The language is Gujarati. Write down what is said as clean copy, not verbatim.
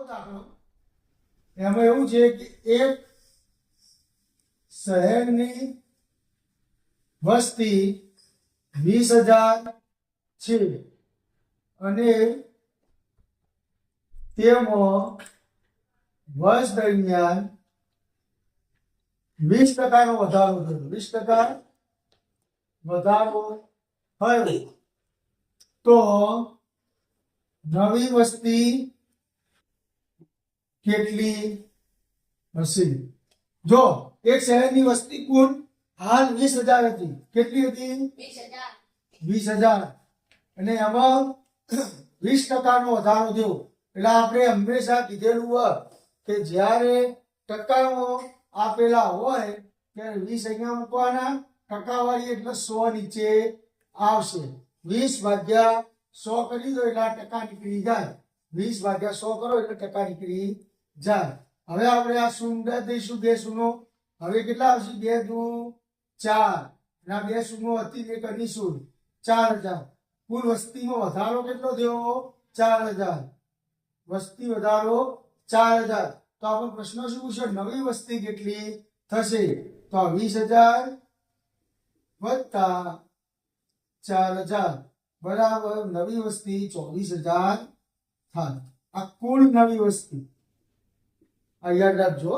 દાખલો એમાં એવું છે કે એક શહેરની વસ્તી 20,000 છે અને તેમાં વર્ષ દરમિયાન 20% વધારો થયો. 20% વધારો થયો તો નવી વસ્તી કેટલી હશે? જો એક શહેરની વસ્તી કુલ હાલ 20,000 હતી. કેટલી હતી? 20,000. અને એમાં 20% નો વધારો થયો. એટલે આપણે હંમેશા કીધેલું હોય કે જ્યારે ટકામાં આપેલા હોય ત્યારે 20 અહીંયા મૂકવાના, ટકાવાળી એટલે 100 નીચે આવશે. 20 ભાગ્યા 100 કરી દો એટલે ટકા નીકળી જાય. 20 ભાગ્યા 100 કરો એટલે ટકા નીકળી જાય. હવે આપણે આ શૂન્ય દઈશું, બે શૂનો. હવે કેટલા આવશે? 2 દુ 4. ના બે શૂનો હતી તે કરીશું 4,000. કુલ વસ્તીમાં વધારો કેટલો થયો? 4,000. વસ્તી વધારો 4,000. તો આપણો પ્રશ્ન શું પૂછ્યો? નવી વસ્તી કેટલી થશે? તો 20,000 વત્તા 4,000 બરાબર નવી વસ્તી 24,000 થાય. આ કુલ નવી વસ્તી. આ યાદ રાખજો.